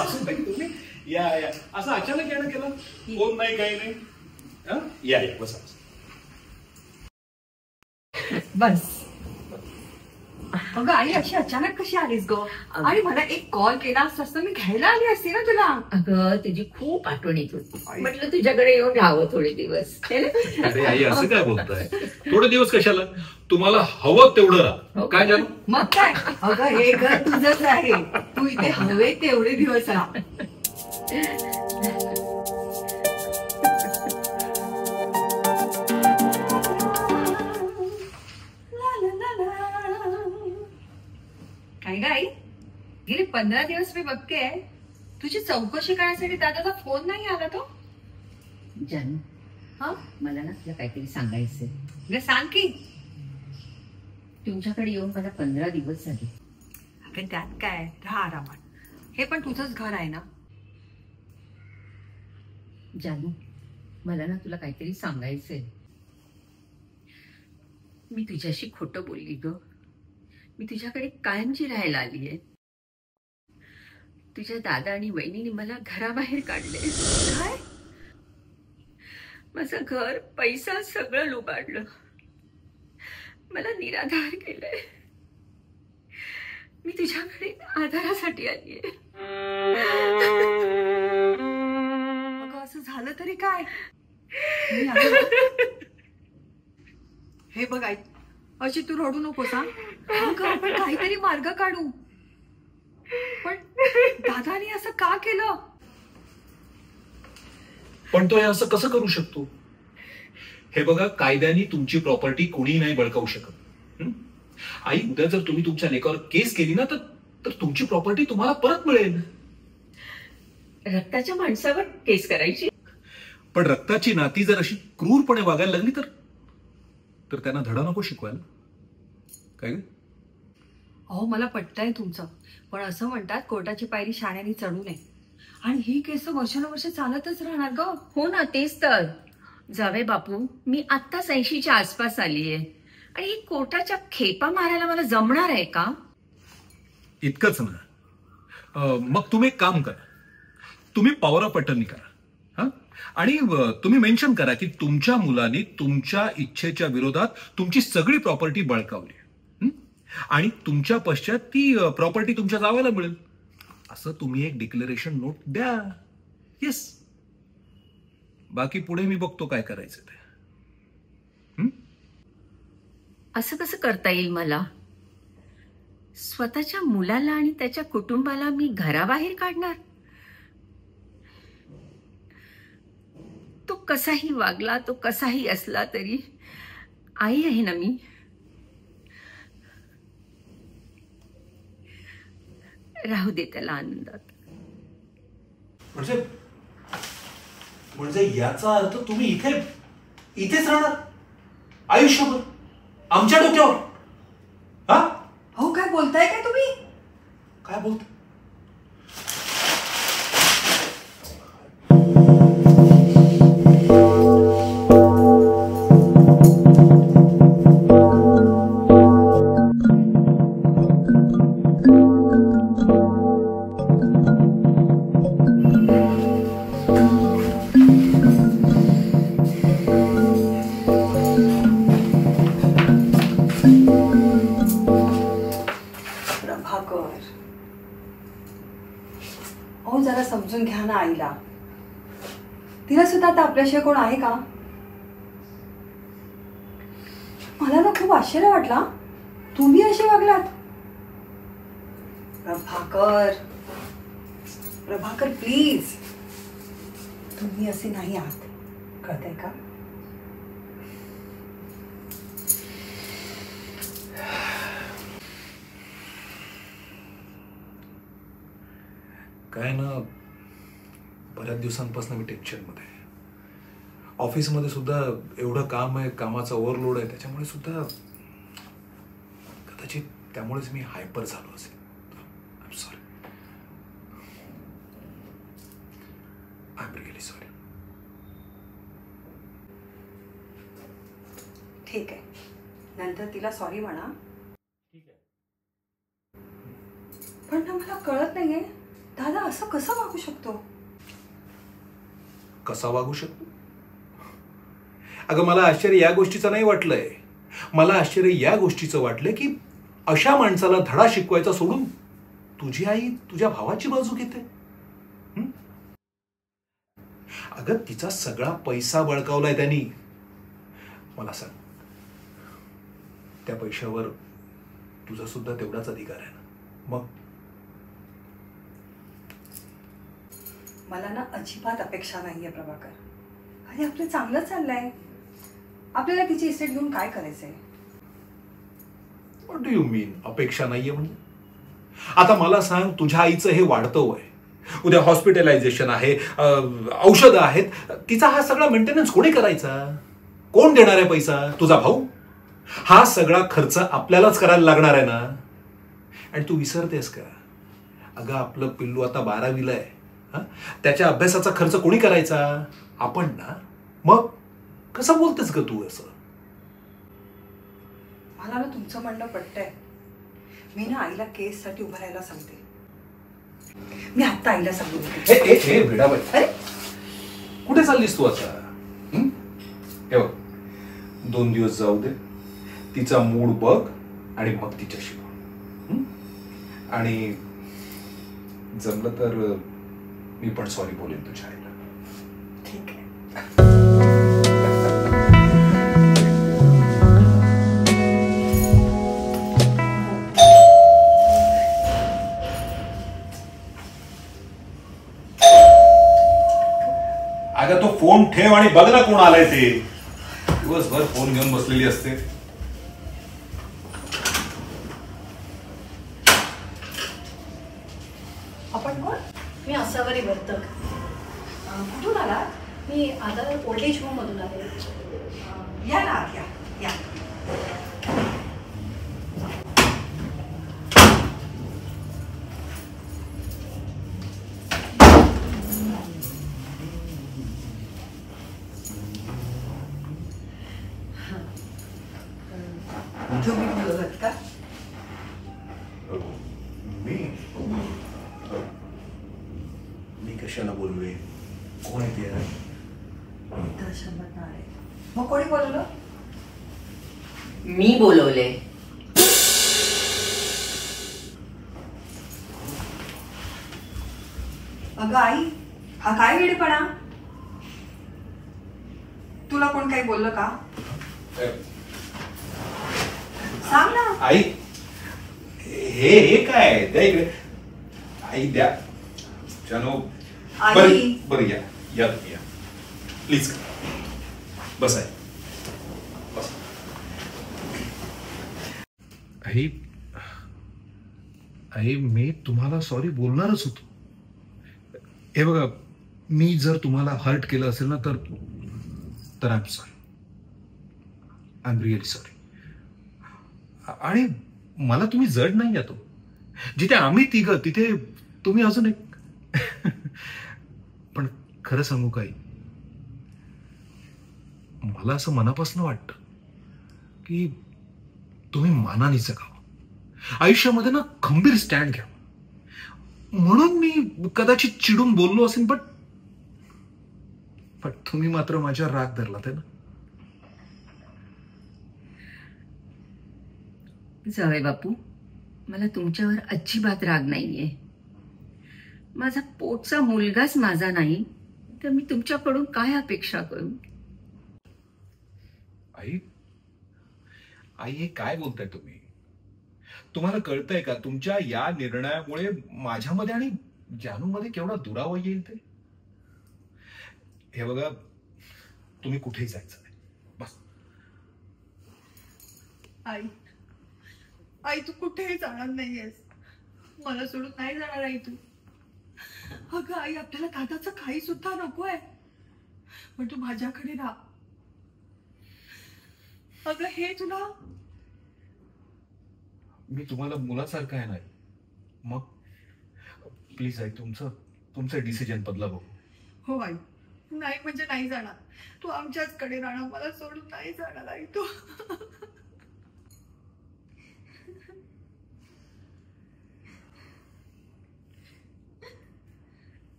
सासूबाई तुम्ही या या. असं अचानक येणं केलं? कोण नाही काही नाही. या या बसा. बस. अगं आई अशी अचानक कशी आलीस ग? आणि मला एक कॉल केला असता मी घ्यायला आली असते ना तुला. अगं तुझी खूप आठवण येत होती, म्हटलं तुझ्याकडे येऊन राहावं थोडे दिवस. अरे आई असं काय बोलताय? थोडे दिवस कशाला? तुम्हाला हवं तेवढं राहा. काय झालं? मग काय? अगं हे घर तुझंच आहे, तू इथे हवे तेवढे दिवस राहा. काय ग आई, गेली 15 दिवस मी बघते तुझी चौकशी करण्यासाठी दादाचा फोन नाही आला तो. जानू, हा मला ना तुला काहीतरी सांगायचंय. सांग की. तुमच्याकडे येऊन मला 15 दिवस झाले. अगं त्यात काय, राहा आरामात. हे पण तुझंच घर आहे ना. जानू, मला ना तुला काहीतरी सांगायचंय. मी तुझ्याशी खोटं बोलली ग. मी तुझ्याकडे कायमची राहायला आलीये. तुझ्या दादा आणि वहिनीने मला घराबाहेर काढले. काय? माझं घर, पैसा सगळं लुबाडलं. मला निराधार केलंय. मी तुझ्याकडे आधारासाठी आलीये. अगं असं झालं तरी काय? हे बघ आई, अशी तू रडू नकोस. अगं आपण काहीतरी मार्ग काढू. पण दादाने असं का केलं? पण तो हे असं कसं करू शकतो? हे बघा, कायद्याने तुमची प्रॉपर्टी कोणी नाही बळकावू शकत. आई, उद्या जर तुम्ही तुमच्या लेकावर केस केली ना तर तुमची प्रॉपर्टी तुम्हाला परत मिळेल. रक्ताच्या माणसावर केस करायची? पण रक्ताची नाती जर अशी क्रूरपणे वागायला लागली तर त्यांना धडा नको शिकवायला. काय? अहो मला पटतंय तुमचं, पण असं म्हणतात कोर्टाची पायरी शाण्यानी चढू नये. आणि ही केस वर्षानुवर्ष चालतच राहणार ग. हो ना, तेच तर. जावे बापू, मी आत्ताच 80च्या आसपास आलीये आणि ही कोर्टाच्या खेपा मारायला मला जमणार आहे का? इतकंच ना. मग तुम्ही एक काम करा, तुम्ही पॉवर ऑफ अटर्नी करा. आणि तुम्ही मेन्शन करा की तुमच्या मुलाने तुमच्या इच्छेच्या विरोधात तुमची सगळी प्रॉपर्टी बळकावली आणि तुमच्या पश्चात ती प्रॉपर्टी तुमच्या जावायला मिळेल, असं तुम्ही एक डिक्लेरेशन नोट द्या. येस. बाकी पुढे मी बघतो काय करायचं ते. असं कसं करता येईल मला? स्वतःच्या मुलाला आणि त्याच्या कुटुंबाला मी घराबाहेर काढणार? तो कसाही वागला, तो कसाही असला तरी आई आहे ना मी. राहू दे त्याला आनंदात. म्हणजे याचा अर्थ तुम्ही इथेच राहणार आयुष्यभर आमच्या डोक्यावर? हो काय बोलताय काय तुम्ही? काय बोलताय? अहो जरा समजून घ्या ना आईला. तिला सुद्धा आता आपल्याशिवाय कोण आहे का? मला ना खूप आश्चर्य वाटला तुम्ही असे वागलात. प्रभाकर प्लीज, तुम्ही असे नाही आहात, कळतंय का? काय ना, बऱ्याच दिवसांपासून मी टेन्शन मध्ये. ऑफिसमध्ये सुद्धा एवढं काम आहे, कामाचा ओव्हरलोड आहे, त्याच्यामुळे सुद्धा कदाचित त्यामुळेच मी हायपर झालो असेल. I am sorry. I am really sorry. ठीक आहे, नंतर तिला सॉरी म्हणा. ठीक आहे. पण ना मला कळत नाहीये दादा असं कसं वागू शकतो? कसा वागू शकतो? अगं मला आश्चर्य या गोष्टीचं नाही वाटलंय. मला आश्चर्य या गोष्टीचं वाटलं की अशा माणसाला धडा शिकवायचा सोडून तुझी आई तुझ्या भावाची बाजू घेते. अगं तिचा सगळा पैसा बळकावलाय त्यांनी. मला सांग, त्या पैशावर तुझा सुद्धा तेवढाच अधिकार आहे ना? मग मला ना अजिबात अपेक्षा नाहीये प्रभाकर. अरे आपलं चांगलं चाललंय. आपल्याला तिची इस्टेट घेऊन काय करायचंय? व्हॉट डू यू मीन अपेक्षा नाहीये म्हणजे? आता मला सांग, तुझ्या आईचं हे वाढतं वय, उद्या हॉस्पिटलायझेशन आहे, औषधं आहेत, तिचा हा सगळा मेंटेनन्स कोणी करायचा? कोण देणार आहे पैसा? तुझा भाऊ? हा सगळा खर्च आपल्यालाच करायला लागणार आहे ना? आणि तू विसरतेस का? अगं आपलं पिल्लू आता 12वीला आहे. त्याच्या अभ्यासाचा खर्च कोणी करायचा? आपण ना. मग कसं बोलतेस ग तू असं? मला ना तुमचं म्हणणं पटतंय. मी ना आईला केससाठी उभं राहायला सांगते. मी आता आईला सांगते. हे भिडाबाई, अरे कुठे चाललीस तू आता? हे बघ, 2 दिवस जाऊ दे, तिचा मूड बघ आणि मग तिच्याशी बोल. आणि जमलं तर मी पण सॉरी बोलेन तुझ्या आईला. ठीक आहे. अगं तो फोन ठेव आणि बघ ना कोण आलंय ते. दिवसभर फोन घेऊन बसलेली असते. आपण कोण? मी असावरी वर्तक. कुठून आला? मी आता ओल्ड एज होम मधून आले. या ना आत, या या. तुम्ही बोलत का? मी कशाला बोलवे? कोण आहे ते? मग कोणी बोलवलं? मी बोलवले. अगं आई, हा काय वेडेपणा? तुला कोण काही बोललं का? सांग ना. आई, हे काय? द्या इकडे. आई द्या. जानो. आई. बरं या या या प्लीज. बस आहे. बस. आई, आई मी तुम्हाला सॉरी बोलणारच होतो. हे बघा, मी जर तुम्हाला हर्ट केलं असेल ना तर I am sorry. I am really sorry. आणि मला तुम्ही जड नाही येतो. जिथे आम्ही तिघं तिथे तुम्ही अजून एक. पण खरं सांगू काय, मला असं मनापासून वाटतं की तुम्ही मानाने जगावं, आयुष्यामध्ये ना खंबीर स्टँड घ्यावं. म्हणून मी कदाचित चिडून बोललो असेल, पण तुम्ही मात्र माझ्या राग धरलात आहे ना. जावे बापू, मला तुमच्यावर अजिबात राग नाहीये. माझा पोटचा मुलगाच माझा नाही तर मी तुमच्याकडून काय अपेक्षा करू? आई, आई हे काय बोलताय तुम्ही? तुम्हाला कळतंय का तुमच्या या निर्णयामुळे माझ्यामध्ये आणि जानूमध्ये केवढा दुरावा येईल ते? हे बघा, तुम्ही कुठेही जायचं नाही. बस. आई, आई तू कुठेही जाणार नाहीयेस. मला सोडून नाही जाणार आई तू. अगं आई, आपल्याला दादाचं काही सुद्धा नकोय, पण तू माझ्याकडे राहा. अगं हे तुला. मी तुम्हाला मुलासारखं आहे ना. मग प्लीज आई, तुमचं डिसिजन बदला बघू. हो आई, नाही म्हणजे नाही जाणार. तू आमच्याच कडे राहणार. मला सोडून नाही जाणार आई तू.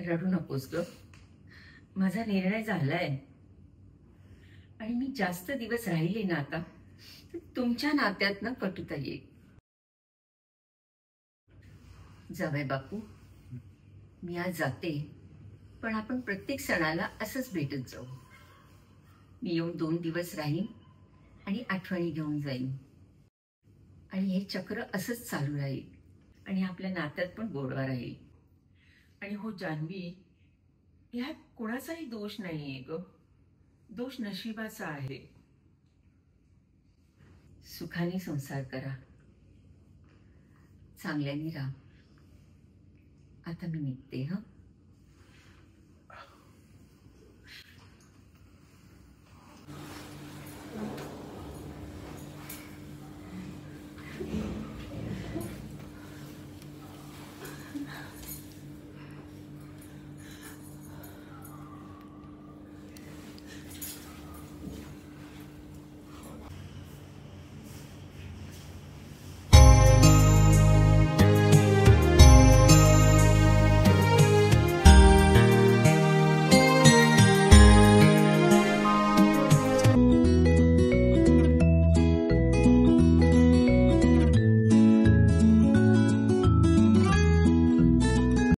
रडू नकोस ग. माझा निर्णय झालाय आणि मी जास्त दिवस राहिले ना आता तर तुमच्या नात्यातनं कटुता येईल. जावई बापू, मी आज जाते, पण आपण प्रत्येक सणाला असंच भेटत जाऊ. मी येऊन 2 दिवस राहीन आणि आठवणी घेऊन जाईन आणि हे चक्र असंच चालू राहील आणि आपल्या नात्यात पण गोडवा राहील. आणि हो जान्हवी, ह्यात कोणाचाही दोष नाहीये ग. दोष नशिबाचा आहे. सुखाने संसार करा, चांगल्याने राहा. आता मी निघते. हं.